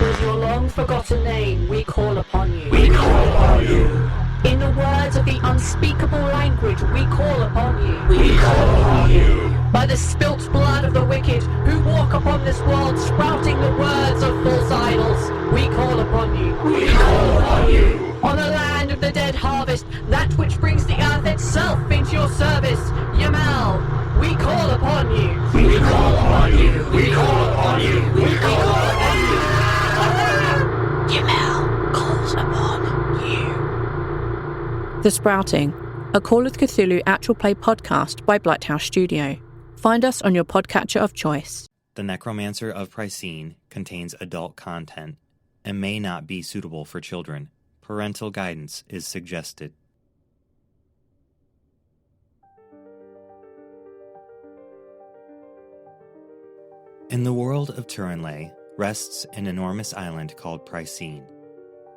with your long-forgotten name, we call upon you. We call upon you. In the words of the unspeakable language, we call upon you. We call upon you. By the spilt blood of the wicked, who walk upon this world sprouting the words of false idols, we call upon you. We call upon you. On the land of the dead harvest, that which brings the earth itself into your service, Yamal, we call upon you. We call upon you. We call upon you. We call upon you. Yamal calls upon you. The Sprouting, a Call of Cthulhu actual play podcast by Blighthouse Studio. Find us on your podcatcher of choice. The Necromancer of Pricene contains adult content and may not be suitable for children. Parental guidance is suggested. In the world of Turinlay rests an enormous island called Pricene.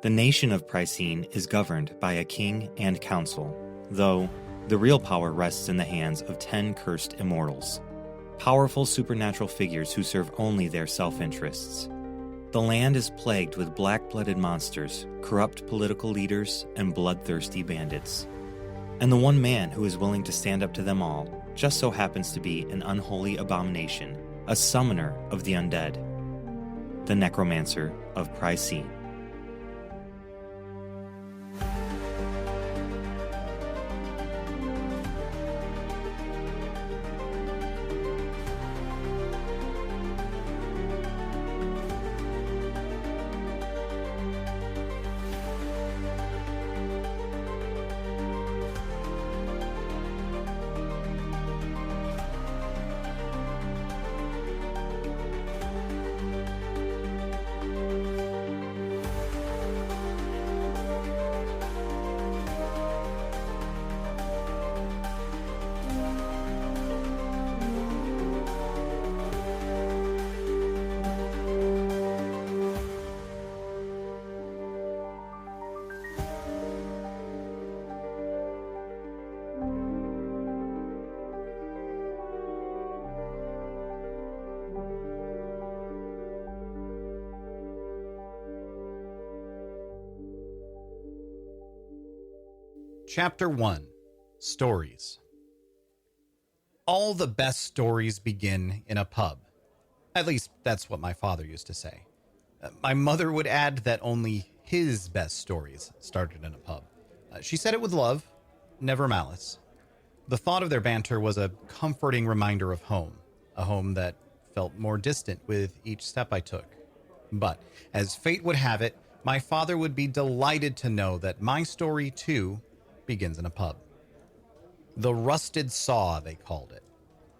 The nation of Pricene is governed by a king and council, though the real power rests in the hands of 10 cursed immortals, powerful supernatural figures who serve only their self-interests. The land is plagued with black-blooded monsters, corrupt political leaders, and bloodthirsty bandits. And the one man who is willing to stand up to them all just so happens to be an unholy abomination, a summoner of the undead, the Necromancer of Pricene. Chapter 1. Stories. All the best stories begin in a pub. At least, that's what my father used to say. My mother would add that only his best stories started in a pub. She said it with love, never malice. The thought of their banter was a comforting reminder of home, a home that felt more distant with each step I took. But, as fate would have it, my father would be delighted to know that my story, too, begins in a pub. The Rusted Saw, they called it.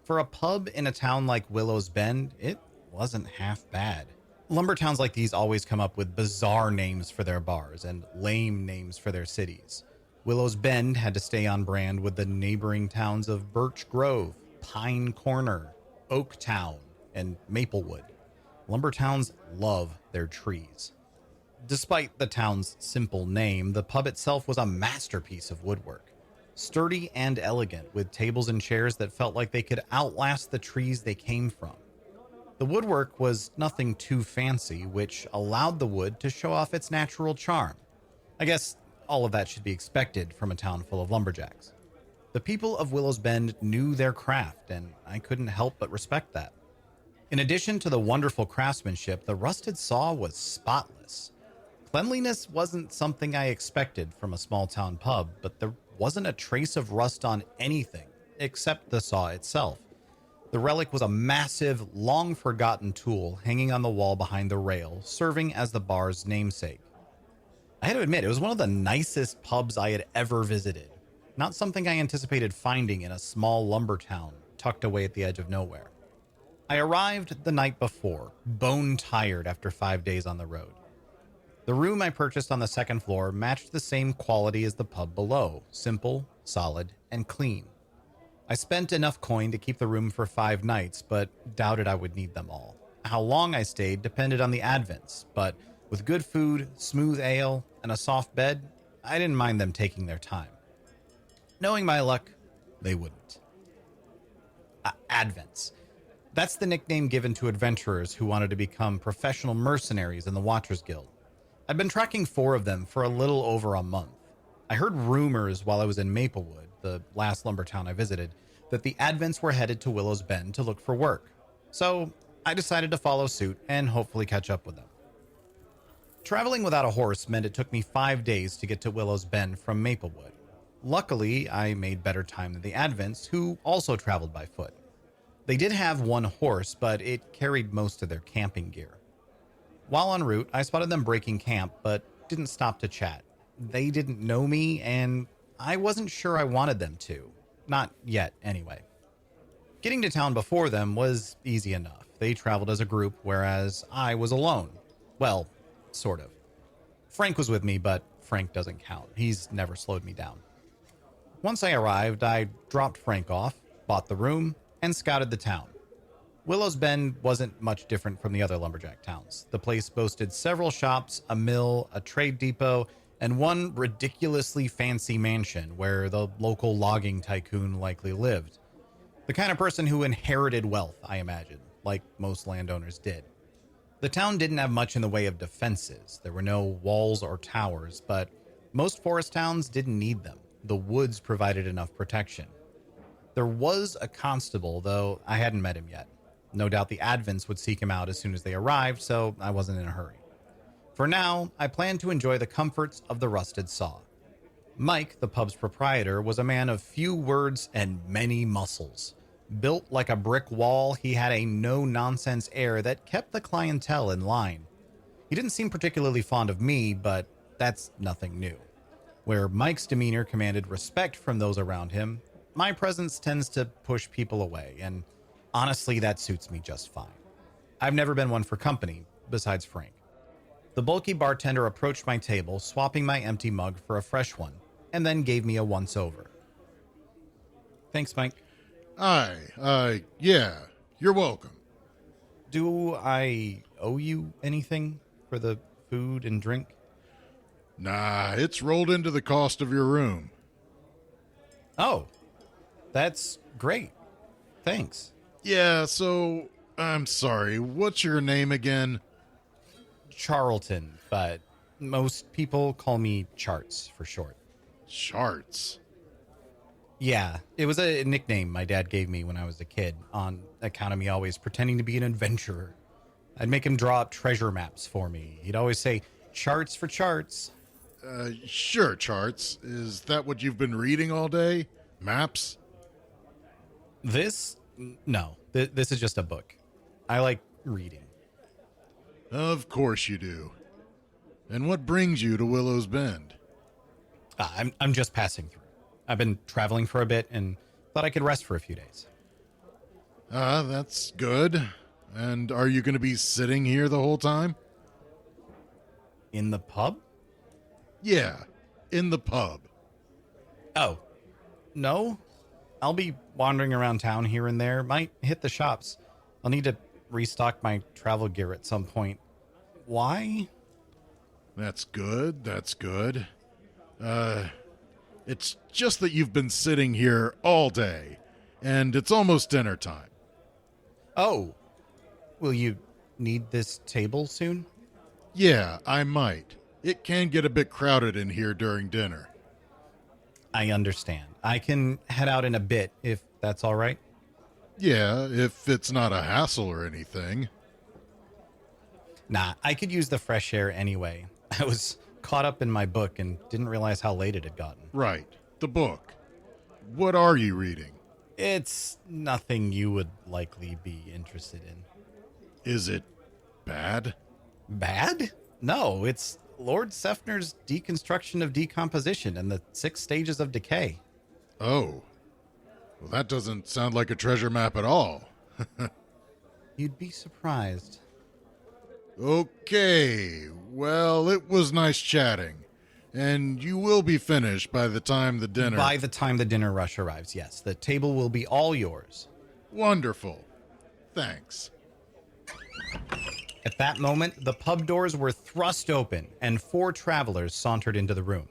For a pub in a town like Willow's Bend, it wasn't half bad. Lumber towns like these always come up with bizarre names for their bars and lame names for their cities. Willow's Bend had to stay on brand with the neighboring towns of Birch Grove, Pine Corner, Oak Town, and Maplewood. Lumber towns love their trees. Despite the town's simple name, the pub itself was a masterpiece of woodwork. Sturdy and elegant, with tables and chairs that felt like they could outlast the trees they came from. The woodwork was nothing too fancy, which allowed the wood to show off its natural charm. I guess all of that should be expected from a town full of lumberjacks. The people of Willow's Bend knew their craft, and I couldn't help but respect that. In addition to the wonderful craftsmanship, the Rusted Saw was spotless. Cleanliness wasn't something I expected from a small-town pub, but there wasn't a trace of rust on anything, except the saw itself. The relic was a massive, long-forgotten tool hanging on the wall behind the rail, serving as the bar's namesake. I had to admit, it was one of the nicest pubs I had ever visited. Not something I anticipated finding in a small lumber town tucked away at the edge of nowhere. I arrived the night before, bone-tired after 5 days on the road. The room I purchased on the second floor matched the same quality as the pub below, simple, solid, and clean. I spent enough coin to keep the room for 5 nights, but doubted I would need them all. How long I stayed depended on the advents, but with good food, smooth ale, and a soft bed, I didn't mind them taking their time. Knowing my luck, they wouldn't. Advents. That's the nickname given to adventurers who wanted to become professional mercenaries in the Watchers Guild. I'd been tracking 4 of them for a little over a month. I heard rumors while I was in Maplewood, the last lumber town I visited, that the Advents were headed to Willow's Bend to look for work. So I decided to follow suit and hopefully catch up with them. Traveling without a horse meant it took me 5 days to get to Willow's Bend from Maplewood. Luckily, I made better time than the Advents, who also traveled by foot. They did have 1 horse, but it carried most of their camping gear. While en route, I spotted them breaking camp, but didn't stop to chat. They didn't know me, and I wasn't sure I wanted them to. Not yet, anyway. Getting to town before them was easy enough. They traveled as a group, whereas I was alone. Well, sort of. Frank was with me, but Frank doesn't count. He's never slowed me down. Once I arrived, I dropped Frank off, bought the room, and scouted the town. Willow's Bend wasn't much different from the other lumberjack towns. The place boasted several shops, a mill, a trade depot, and one ridiculously fancy mansion where the local logging tycoon likely lived. The kind of person who inherited wealth, I imagine, like most landowners did. The town didn't have much in the way of defenses. There were no walls or towers, but most forest towns didn't need them. The woods provided enough protection. There was a constable, though I hadn't met him yet. No doubt the Advents would seek him out as soon as they arrived, so I wasn't in a hurry. For now, I planned to enjoy the comforts of the rusted saw. Mike, the pub's proprietor, was a man of few words and many muscles. Built like a brick wall, he had a no-nonsense air that kept the clientele in line. He didn't seem particularly fond of me, but that's nothing new. Where Mike's demeanor commanded respect from those around him, my presence tends to push people away, and honestly, that suits me just fine. I've never been one for company, besides Frank. The bulky bartender approached my table, swapping my empty mug for a fresh one, and then gave me a once-over. Thanks, Mike. Yeah, you're welcome. Do I owe you anything for the food and drink? Nah, it's rolled into the cost of your room. Oh, that's great. Thanks. Yeah, so, I'm sorry, what's your name again? Charlton, but most people call me Charts for short. Charts. Yeah, it was a nickname my dad gave me when I was a kid, on account of me always pretending to be an adventurer. I'd make him draw up treasure maps for me. He'd always say, "Charts for charts." Sure, Charts. Is that what you've been reading all day? Maps? This? No, this is just a book. I like reading. Of course you do. And what brings you to Willow's Bend? I'm just passing through. I've been traveling for a bit and thought I could rest for a few days. That's good. And are you going to be sitting here the whole time? In the pub? Yeah, in the pub. Oh, no. I'll be wandering around town here and there. Might hit the shops. I'll need to restock my travel gear at some point. Why? That's good, that's good. It's just that you've been sitting here all day, and it's almost dinner time. Oh, will you need this table soon? Yeah, I might. It can get a bit crowded in here during dinner. I understand. I can head out in a bit, if that's all right. Yeah, if it's not a hassle or anything. Nah, I could use the fresh air anyway. I was caught up in my book and didn't realize how late it had gotten. Right, the book. What are you reading? It's nothing you would likely be interested in. Is it bad? Bad? No, it's Lord Sefner's Deconstruction of Decomposition and the 6 Stages of Decay. Oh. Well, that doesn't sound like a treasure map at all. You'd be surprised. Okay, well, it was nice chatting. And you will be finished by the time the dinner... By the time the dinner rush arrives, yes. The table will be all yours. Wonderful. Thanks. At that moment, the pub doors were thrust open, and 4 travelers sauntered into the room.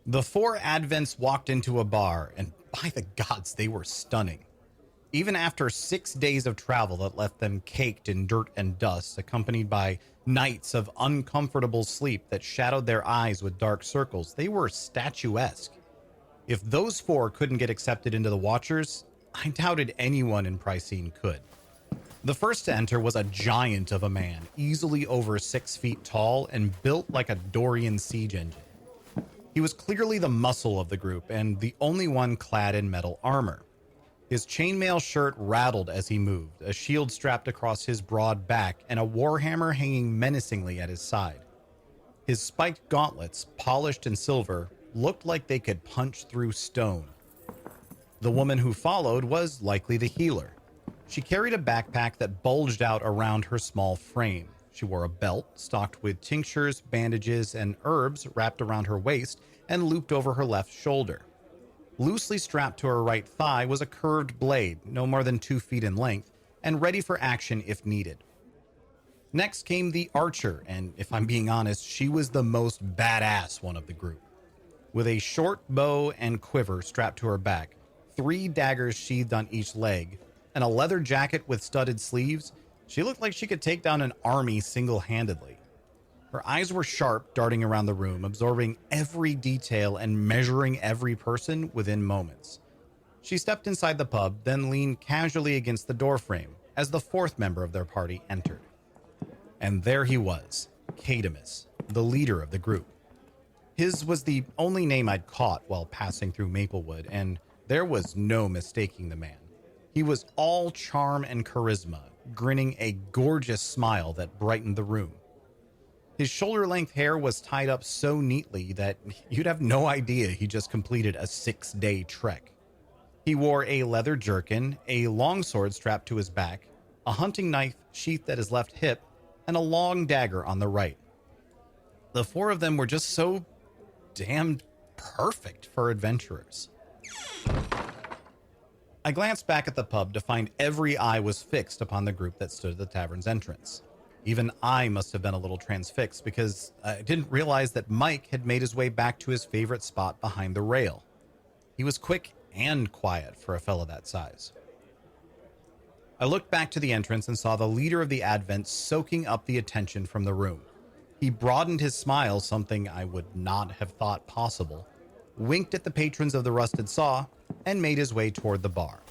The 4 Advents walked into a bar, and by the gods, they were stunning. Even after 6 days of travel that left them caked in dirt and dust, accompanied by nights of uncomfortable sleep that shadowed their eyes with dark circles, they were statuesque. If those four couldn't get accepted into the Watchers, I doubted anyone in Pricene could. The first to enter was a giant of a man, easily over 6 feet tall and built like a Dorian siege engine. He was clearly the muscle of the group and the only one clad in metal armor. His chainmail shirt rattled as he moved, a shield strapped across his broad back and a warhammer hanging menacingly at his side. His spiked gauntlets, polished in silver, looked like they could punch through stone. The woman who followed was likely the healer. She carried a backpack that bulged out around her small frame. She wore a belt stocked with tinctures, bandages, and herbs wrapped around her waist and looped over her left shoulder. Loosely strapped to her right thigh was a curved blade, no more than 2 feet in length, and ready for action if needed. Next came the archer, and if I'm being honest, she was the most badass one of the group. With a short bow and quiver strapped to her back, 3 daggers sheathed on each leg, and a leather jacket with studded sleeves, she looked like she could take down an army single-handedly. Her eyes were sharp, darting around the room, absorbing every detail and measuring every person within moments. She stepped inside the pub, then leaned casually against the doorframe as the 4th member of their party entered. And there he was, Cadamus, the leader of the group. His was the only name I'd caught while passing through Maplewood, and there was no mistaking the man. He was all charm and charisma, grinning a gorgeous smile that brightened the room. His shoulder-length hair was tied up so neatly that you'd have no idea he just completed a 6-day trek. He wore a leather jerkin, a longsword strapped to his back, a hunting knife sheathed at his left hip, and a long dagger on the right. The 4 of them were just so damned perfect for adventurers. I glanced back at the pub to find every eye was fixed upon the group that stood at the tavern's entrance. Even I must have been a little transfixed because I didn't realize that Mike had made his way back to his favorite spot behind the rail. He was quick and quiet for a fellow that size. I looked back to the entrance and saw the leader of the Advent soaking up the attention from the room. He broadened his smile, something I would not have thought possible, winked at the patrons of the Rusted Saw, and made his way toward the bar.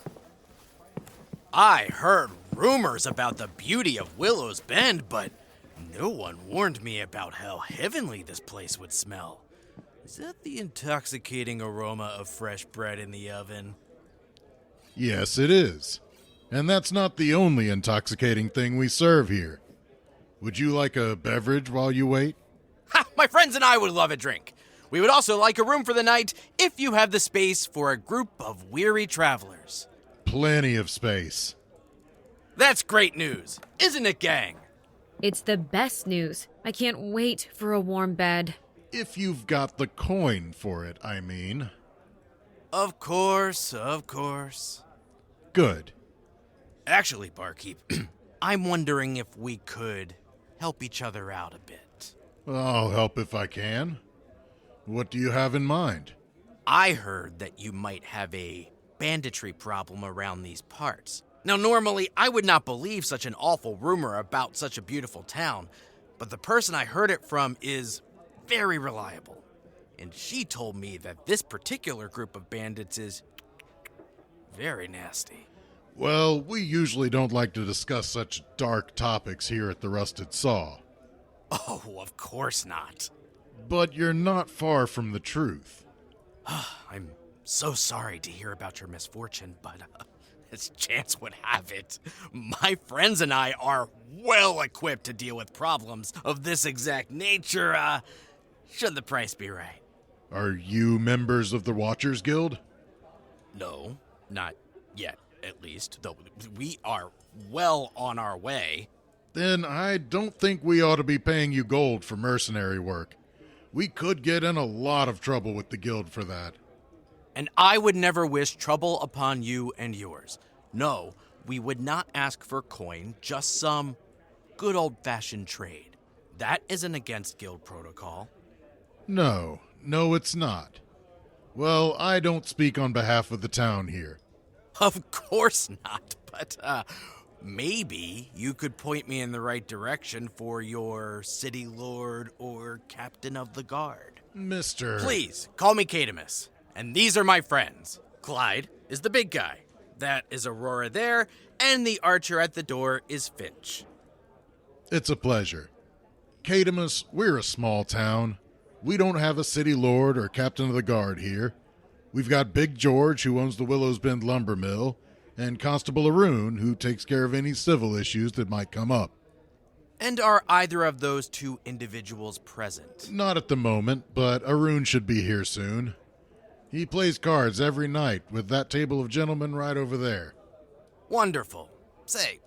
I heard rumors about the beauty of Willow's Bend, but no one warned me about how heavenly this place would smell. Is that the intoxicating aroma of fresh bread in the oven? Yes, it is. And that's not the only intoxicating thing we serve here. Would you like a beverage while you wait? Ha! My friends and I would love a drink. We would also like a room for the night if you have the space for a group of weary travelers. Plenty of space. That's great news, isn't it, gang? It's the best news. I can't wait for a warm bed. If you've got the coin for it, I mean. Of course, of course. Good. Actually, barkeep, I'm wondering if we could help each other out a bit. I'll help if I can. What do you have in mind? I heard that you might have a banditry problem around these parts. Now, normally, I would not believe such an awful rumor about such a beautiful town, but the person I heard it from is very reliable. And she told me that this particular group of bandits is very nasty. Well, we usually don't like to discuss such dark topics here at the Rusted Saw. Oh, of course not. But you're not far from the truth. I'm so sorry to hear about your misfortune, but as chance would have it, my friends and I are well equipped to deal with problems of this exact nature, should the price be right. Are you members of the Watchers Guild? No, not yet, at least, though we are well on our way. Then I don't think we ought to be paying you gold for mercenary work. We could get in a lot of trouble with the guild for that. And I would never wish trouble upon you and yours. No, we would not ask for coin, just some good old-fashioned trade. That isn't against guild protocol. No, it's not. Well, I don't speak on behalf of the town here. Of course not, but maybe you could point me in the right direction for your city lord or captain of the guard. Mr. Please, call me Cadamus. And these are my friends. Clyde is the big guy. That is Aurora there, and the archer at the door is Finch. It's a pleasure. Cadamus, we're a small town. We don't have a city lord or captain of the guard here. We've got Big George, who owns the Willow's Bend lumber mill, and Constable Arun, who takes care of any civil issues that might come up. And are either of those two individuals present? Not at the moment, but Arun should be here soon. He plays cards every night with that table of gentlemen right over there. Wonderful. Say,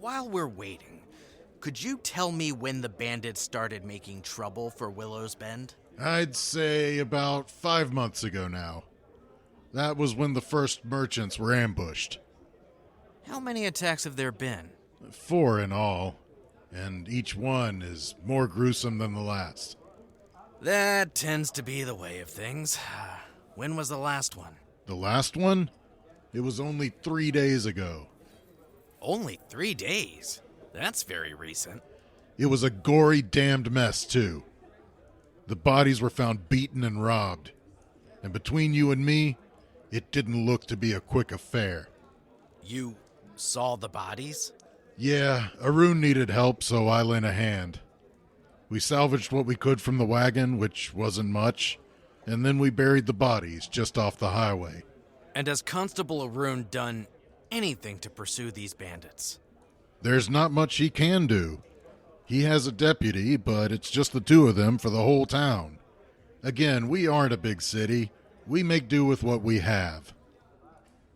while we're waiting, could you tell me when the bandits started making trouble for Willow's Bend? I'd say about 5 months ago now. That was when the first merchants were ambushed. How many attacks have there been? 4 in all, and each one is more gruesome than the last. That tends to be the way of things. When was the last one? The last one? It was only 3 days ago. Only 3 days? That's very recent. It was a gory, damned mess, too. The bodies were found beaten and robbed. And between you and me, it didn't look to be a quick affair. You saw the bodies? Yeah, Arun needed help, so I lent a hand. We salvaged what we could from the wagon, which wasn't much, and then we buried the bodies just off the highway. And has Constable Arun done anything to pursue these bandits? There's not much he can do. He has a deputy, but it's just the two of them for the whole town. Again, we aren't a big city. We make do with what we have.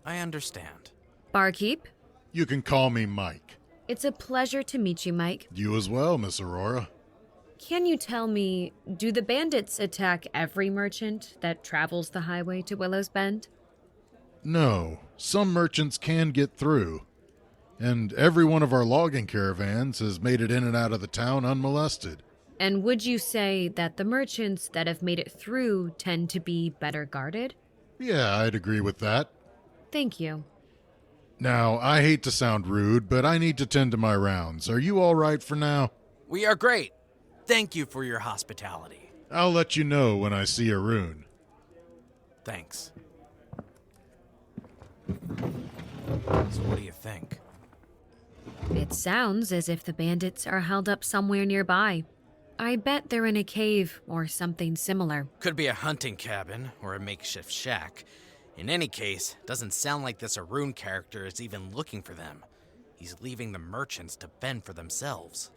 I understand. Barkeep, You can call me Mike. it's a pleasure to meet you, Mike. You as well, Miss Aurora. Can you tell me, do the bandits attack every merchant that travels the highway to Willow's Bend? No, some merchants can get through. And every one of our logging caravans has made it in and out of the town unmolested. And would you say that the merchants that have made it through tend to be better guarded? Yeah, I'd agree with that. Thank you. Now, I hate to sound rude, but I need to tend to my rounds. Are you all right for now? We are great. Thank you for your hospitality. I'll let you know when I see Arun. Thanks. So what do you think? It sounds as if the bandits are held up somewhere nearby. I bet they're in a cave or something similar. Could be a hunting cabin or a makeshift shack. In any case, doesn't sound like this Arun character is even looking for them. He's leaving the merchants to fend for themselves.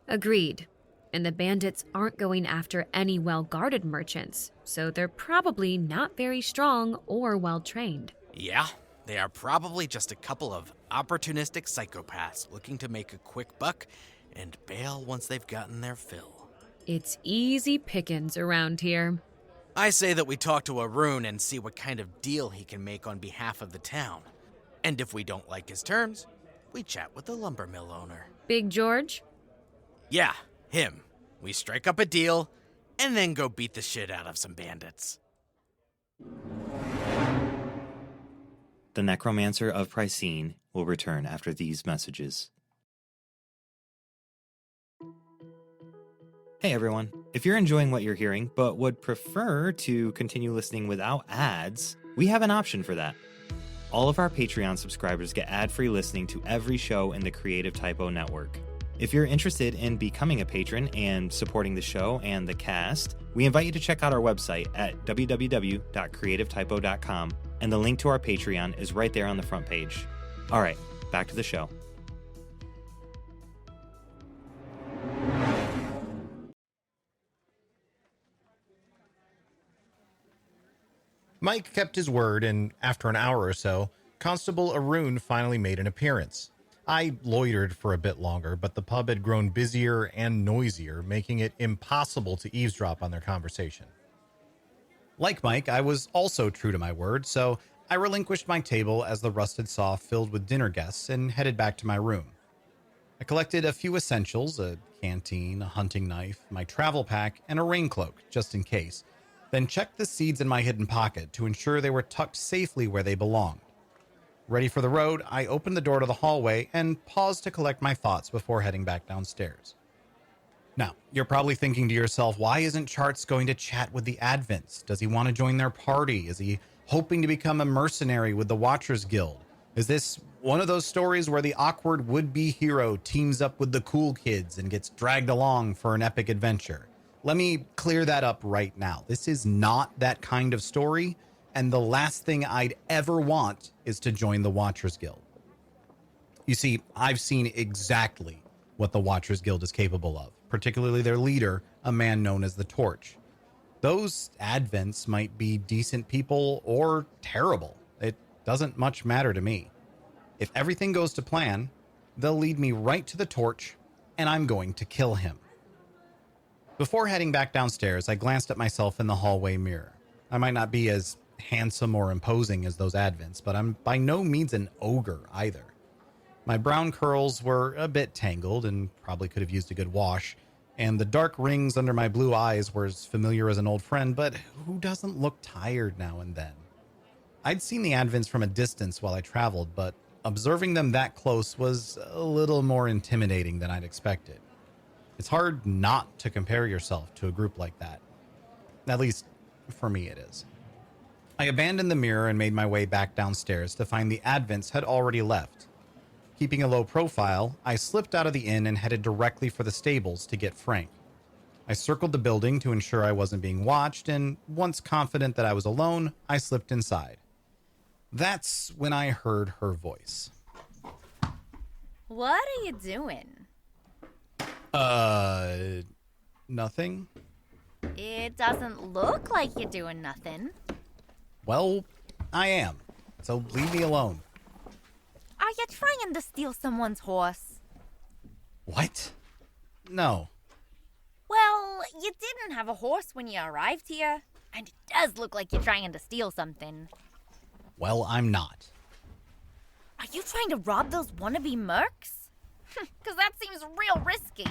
Agreed. And the bandits aren't going after any well-guarded merchants, so they're probably not very strong or well-trained. Yeah, they are probably just a couple of opportunistic psychopaths looking to make a quick buck and bail once they've gotten their fill. It's easy pickings around here. I say that we talk to Arun and see what kind of deal he can make on behalf of the town. And if we don't like his terms, we chat with the lumber mill owner. Big George? Yeah, him. We strike up a deal and then go beat the shit out of some bandits. The Necromancer of Pricene will return after these messages. Hey everyone, if you're enjoying what you're hearing but would prefer to continue listening without ads, we have an option for that. All of our Patreon subscribers get ad-free listening to every show in the Creative Typo Network. If you're interested in becoming a patron and supporting the show and the cast, we invite you to check out our website at www.creativetypo.com, and the link to our Patreon is right there on the front page. All right, back to the show. Mike kept his word, and after an hour or so, Constable Arun finally made an appearance. I loitered for a bit longer, but the pub had grown busier and noisier, making it impossible to eavesdrop on their conversation. Like Mike, I was also true to my word, so I relinquished my table as the rusted saw filled with dinner guests and headed back to my room. I collected a few essentials, a canteen, a hunting knife, my travel pack, and a rain cloak, just in case, then checked the seeds in my hidden pocket to ensure they were tucked safely where they belonged. Ready for the road, I opened the door to the hallway and paused to collect my thoughts before heading back downstairs. Now, you're probably thinking to yourself, why isn't Charts going to chat with the Advents? Does he want to join their party? Is he hoping to become a mercenary with the Watchers Guild? Is this one of those stories where the awkward would-be hero teams up with the cool kids and gets dragged along for an epic adventure? Let me clear that up right now. This is not that kind of story, and the last thing I'd ever want is to join the Watchers Guild. You see, I've seen exactly what the Watchers Guild is capable of, particularly their leader, a man known as the Torch. Those Advents might be decent people or terrible. It doesn't much matter to me. If everything goes to plan, they'll lead me right to the Torch, and I'm going to kill him. Before heading back downstairs, I glanced at myself in the hallway mirror. I might not be as handsome or imposing as those Advents, but I'm by no means an ogre either. My brown curls were a bit tangled and probably could have used a good wash, and the dark rings under my blue eyes were as familiar as an old friend, but who doesn't look tired now and then? I'd seen the Advents from a distance while I traveled, but observing them that close was a little more intimidating than I'd expected. It's hard not to compare yourself to a group like that. At least, for me it is. I abandoned the mirror and made my way back downstairs to find the Advents had already left. Keeping a low profile, I slipped out of the inn and headed directly for the stables to get Frank. I circled the building to ensure I wasn't being watched, and once confident that I was alone, I slipped inside. That's when I heard her voice. What are you doing? Nothing? It doesn't look like you're doing nothing. Well, I am, so leave me alone. Are you trying to steal someone's horse? What? No. Well, you didn't have a horse when you arrived here, and it does look like you're trying to steal something. Well, I'm not. Are you trying to rob those wannabe mercs? Because that seems real risky.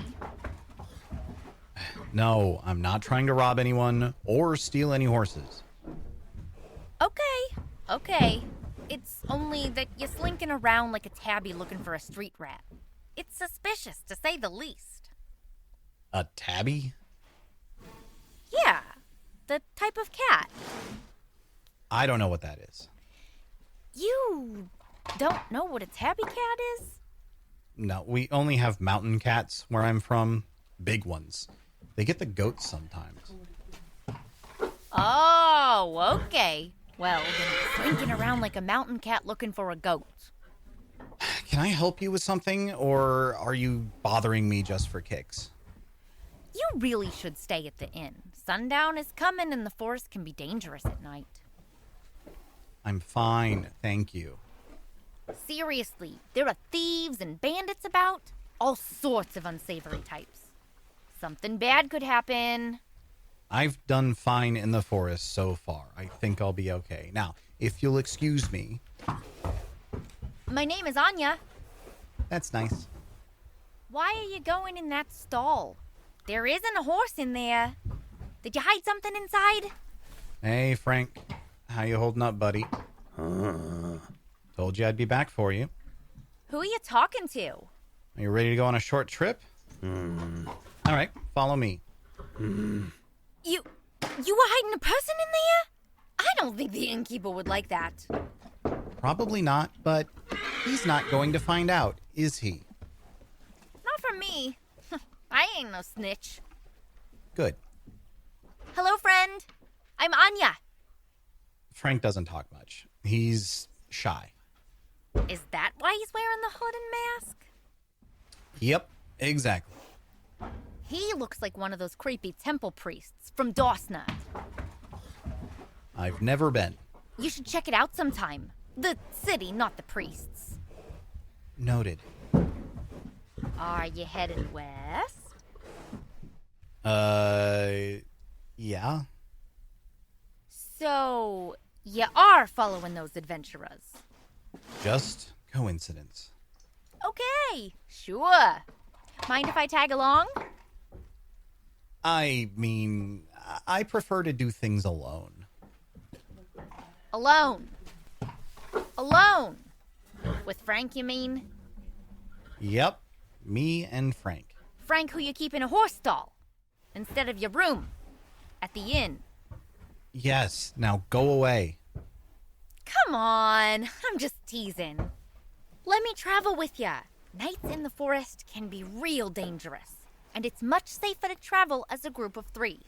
No, I'm not trying to rob anyone or steal any horses. Okay. It's only that you're slinking around like a tabby looking for a street rat. It's suspicious, to say the least. A tabby? Yeah, the type of cat. I don't know what that is. You don't know what a tabby cat is? No, we only have mountain cats where I'm from. Big ones. They get the goats sometimes. Oh, okay. Well, then you're slinking around like a mountain cat looking for a goat. Can I help you with something, or are you bothering me just for kicks? You really should stay at the inn. Sundown is coming and the forest can be dangerous at night. I'm fine, thank you. Seriously, there are thieves and bandits about. All sorts of unsavory types. Something bad could happen. I've done fine in the forest so far. I think I'll be okay. Now, if you'll excuse me. My name is Anya. That's nice. Why are you going in that stall? There isn't a horse in there. Did you hide something inside? Hey, Frank. How you holding up, buddy? Told you I'd be back for you. Who are you talking to? Are you ready to go on a short trip? All right, follow me. You were hiding a person in there? I don't think the innkeeper would like that. Probably not, but he's not going to find out, is he? Not from me. I ain't no snitch. Good. Hello, friend. I'm Anya. Frank doesn't talk much. He's shy. Is that why he's wearing the hood and mask? Yep, exactly. He looks like one of those creepy temple priests from Dawsna. I've never been. You should check it out sometime. The city, not the priests. Noted. Are you headed west? Yeah. So, you are following those adventurers? Just coincidence. Okay, sure. Mind if I tag along? I mean, I prefer to do things alone. Alone. With Frank, you mean? Yep, me and Frank. Frank, who you keep in a horse stall instead of your room at the inn. Yes, now go away. Come on, I'm just teasing. Let me travel with ya. Nights in the forest can be real dangerous, and it's much safer to travel as a group of 3.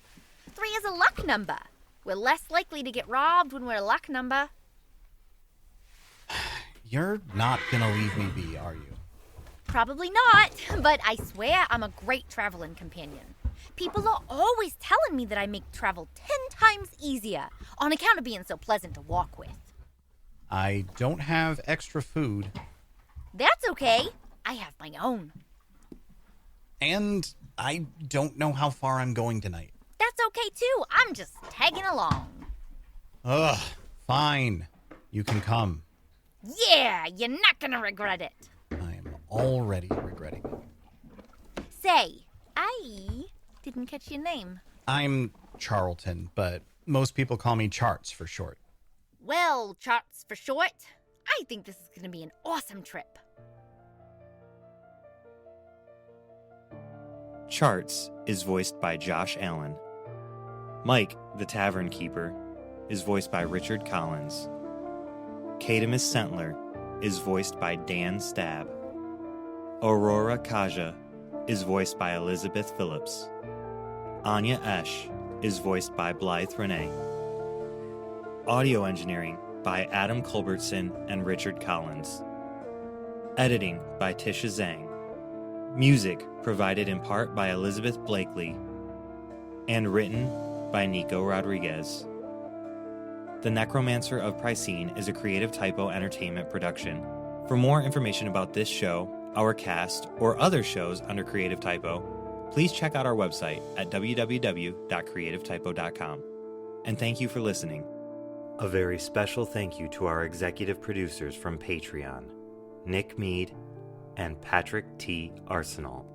3 is a luck number. We're less likely to get robbed when we're a luck number. You're not gonna leave me be, are you? Probably not, but I swear I'm a great traveling companion. People are always telling me that I make travel 10 times easier on account of being so pleasant to walk with. I don't have extra food. That's okay. I have my own. And I don't know how far I'm going tonight. That's okay too. I'm just tagging along. Ugh, fine. You can come. Yeah, you're not gonna regret it. I'm already regretting it. Say, I didn't catch your name. I'm Charlton, but most people call me Charts for short. Well, Charts for short, I think this is gonna be an awesome trip. Charts is voiced by Josh Allen. Mike, the tavern keeper, is voiced by Richard Collins. Cadamus Sentler is voiced by Dan Stab. Aurora Kaja is voiced by Elizabeth Phillips. Anya Esch is voiced by Blythe Renee. Audio engineering by Adam Culbertson and Richard Collins. Editing by Tisha Zang. Music provided in part by Elizabeth Blakely and written by Nico Rodriguez. The Necromancer of Pricene is a Creative Typo Entertainment production. For more information about this show, our cast, or other shows under Creative Typo, please check out our website at www.creativetypo.com. And thank you for listening. A very special thank you to our executive producers from Patreon, Nick Mead and Patrick T. Arseneault.